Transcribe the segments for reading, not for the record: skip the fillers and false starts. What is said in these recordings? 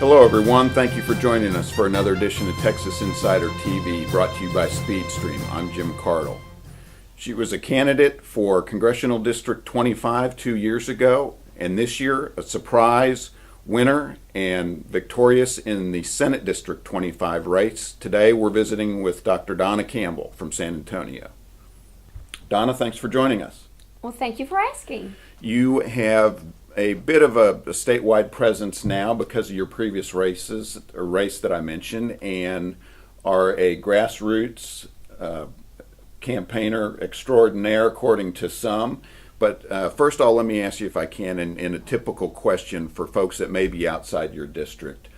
Hello everyone, thank you for joining us for another edition of Texas Insider TV, brought to you by Speedstream. I'm Jim Cardle. She was a candidate for Congressional District 25 2 years ago, and this year a surprise winner and victorious in the Senate District 25 race. Today we're visiting with Dr. Donna Campbell from San Antonio. Donna, thanks for joining us. Well, thank you for asking. You have a bit of a statewide presence now because of your previous races, a race that I mentioned, and are a grassroots campaigner extraordinaire, according to some. But first of all, let me ask you, if I can, in a typical question for folks that may be outside your district.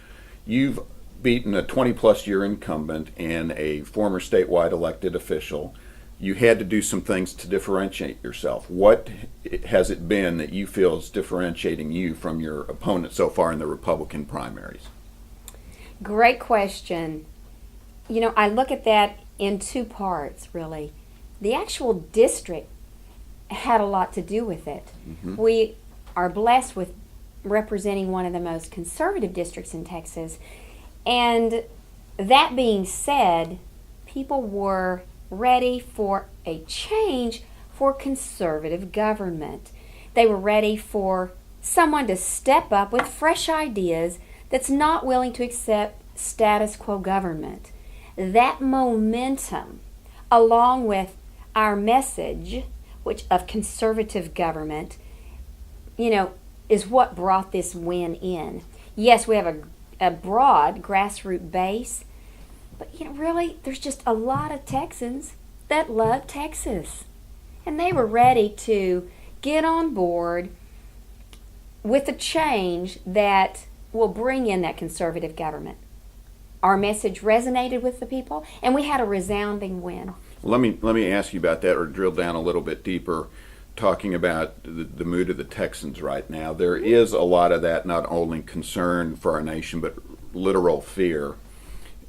You've beaten a 20-plus year incumbent and a former statewide elected official. You had to do some things to differentiate yourself. What has it been that you feel is differentiating you from your opponent so far in the Republican primaries? Great question. You know, I look at that in two parts, really. The actual district had a lot to do with it. Mm-hmm. We are blessed with representing one of the most conservative districts in Texas. And that being said, people were ready for a change for conservative government. They were ready for someone to step up with fresh ideas that's not willing to accept status quo government. That momentum, along with our message, which of conservative government, is what brought this win in. Yes, we have a broad grassroots base, but really, there's just a lot of Texans that love Texas. And they were ready to get on board with a change that will bring in that conservative government. Our message resonated with the people, and we had a resounding win. Well, let me ask you about that, or drill down a little bit deeper, talking about the mood of the Texans right now. There is a lot of that, not only concern for our nation, but literal fear.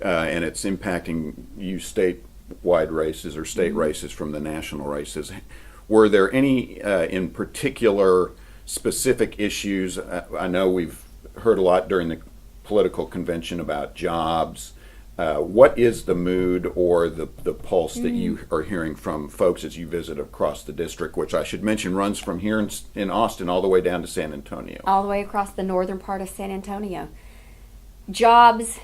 And it's impacting you statewide races or state races from the national races. Were there any in particular specific issues? I know we've heard a lot during the political convention about jobs. What is the mood or the pulse that you are hearing from folks as you visit across the district, which I should mention runs from here in Austin all the way down to San Antonio? All the way across the northern part of San Antonio. Jobs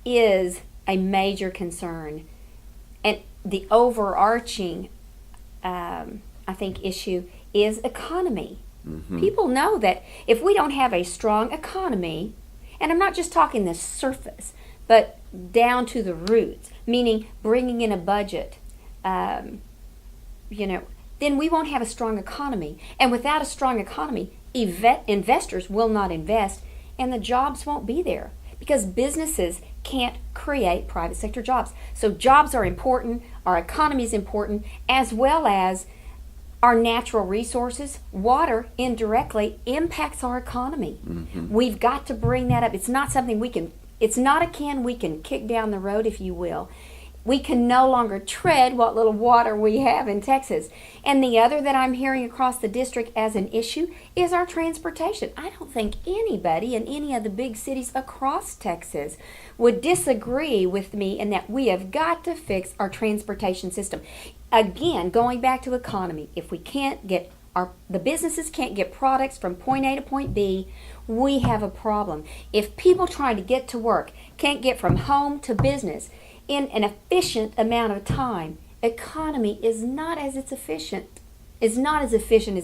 is a major concern, and the overarching issue is economy. Mm-hmm. People know that if we don't have a strong economy, and I'm not just talking the surface, but down to the roots, meaning bringing in a budget, then we won't have a strong economy, and without a strong economy, investors will not invest, and the jobs won't be there. Because businesses can't create private sector jobs. So jobs are important, our economy is important, as well as our natural resources. Water indirectly impacts our economy. Mm-hmm. We've got to bring that up. It's not something it's not a can we can kick down the road, if you will. We can no longer tread what little water we have in Texas. And the other that I'm hearing across the district as an issue is our transportation. I don't think anybody in any of the big cities across Texas would disagree with me in that we have got to fix our transportation system. Again, going back to economy, if we can't get the businesses can't get products from point A to point B, we have a problem. If people trying to get to work can't get from home to business in an efficient amount of time, economy is not as efficient as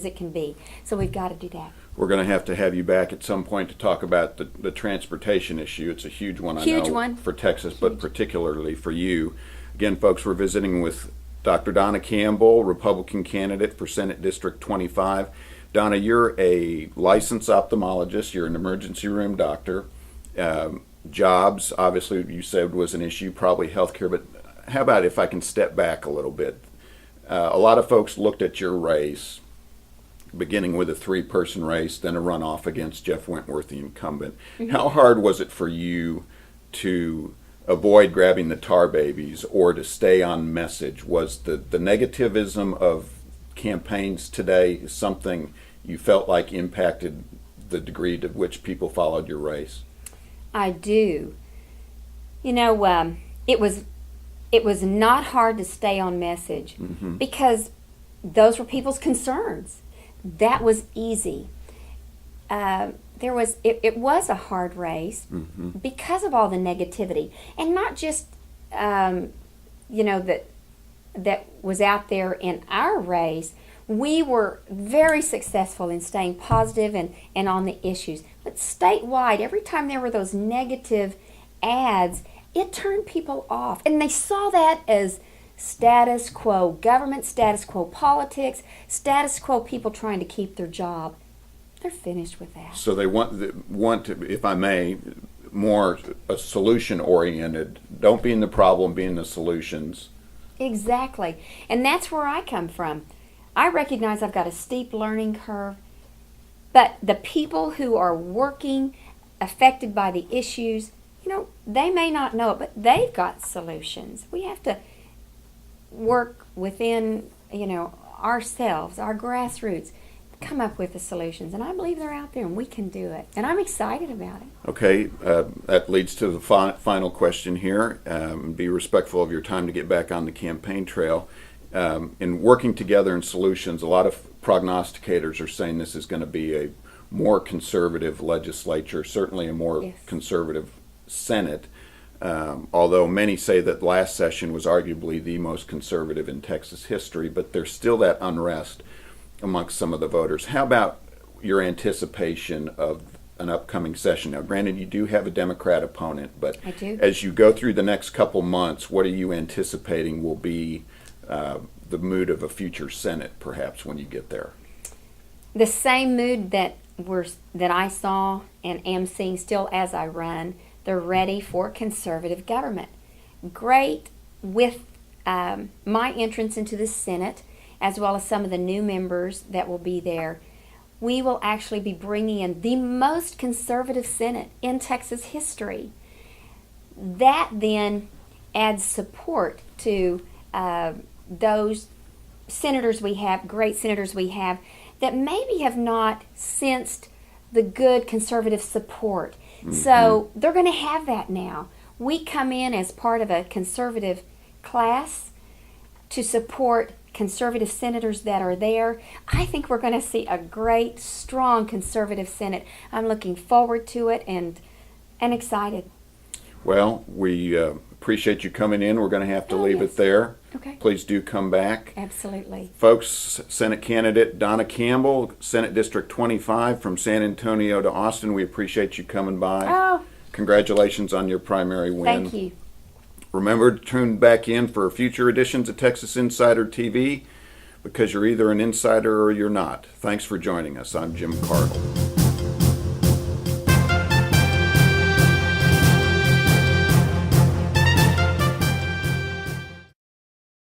it can be. So we've got to do that. We're going to have you back at some point to talk about the transportation issue. It's a huge one, for Texas, but particularly for you. Again, folks, we're visiting with Dr. Donna Campbell, Republican candidate for Senate District 25. Donna, you're a licensed ophthalmologist. You're an emergency room doctor. Jobs, obviously, you said was an issue, probably healthcare, but how about if I can step back a little bit? A lot of folks looked at your race, beginning with a 3-person race, then a runoff against Jeff Wentworth, the incumbent. Mm-hmm. How hard was it for you to avoid grabbing the tar babies or to stay on message? Was the negativism of campaigns today something you felt like impacted the degree to which people followed your race? I do. You know, it was not hard to stay on message because those were people's concerns. That was easy. It was a hard race because of all the negativity, and not just that was out there in our race. We were very successful in staying positive and on the issues. But statewide, every time there were those negative ads, it turned people off. And they saw that as status quo government, status quo politics, status quo people trying to keep their job. They're finished with that. So they want to, if I may, more a solution-oriented. Don't be in the problem, be in the solutions. Exactly. And that's where I come from. I recognize I've got a steep learning curve, but the people who are working, affected by the issues, they may not know it, but they've got solutions. We have to work within, ourselves, our grassroots, come up with the solutions. And I believe they're out there and we can do it. And I'm excited about it. Okay, that leads to the final question here. Be respectful of your time to get back on the campaign trail. In working together in solutions, a lot of prognosticators are saying this is going to be a more conservative legislature, certainly a more conservative Senate, although many say that last session was arguably the most conservative in Texas history, but there's still that unrest amongst some of the voters. How about your anticipation of an upcoming session? Now, granted, you do have a Democrat opponent, but I do. As you go through the next couple months, what are you anticipating will be the mood of a future Senate, perhaps, when you get there? The same mood that I saw and am seeing still as I run. They're ready for conservative government. Great with my entrance into the Senate, as well as some of the new members that will be there. We will actually be bringing in the most conservative Senate in Texas history. That then adds support to those senators we have, great senators we have, that maybe have not sensed the good conservative support. So they're going to have that now. We come in as part of a conservative class to support conservative senators that are there. I think we're going to see a great, strong conservative Senate. I'm looking forward to it and excited. Well, we appreciate you coming in. We're going to have to leave it there. Okay. Please do come back. Absolutely. Folks, Senate candidate Donna Campbell, Senate District 25 from San Antonio to Austin, we appreciate you coming by. Oh. Congratulations on your primary win. Thank you. Remember to tune back in for future editions of Texas Insider TV, because you're either an insider or you're not. Thanks for joining us. I'm Jim Cardle.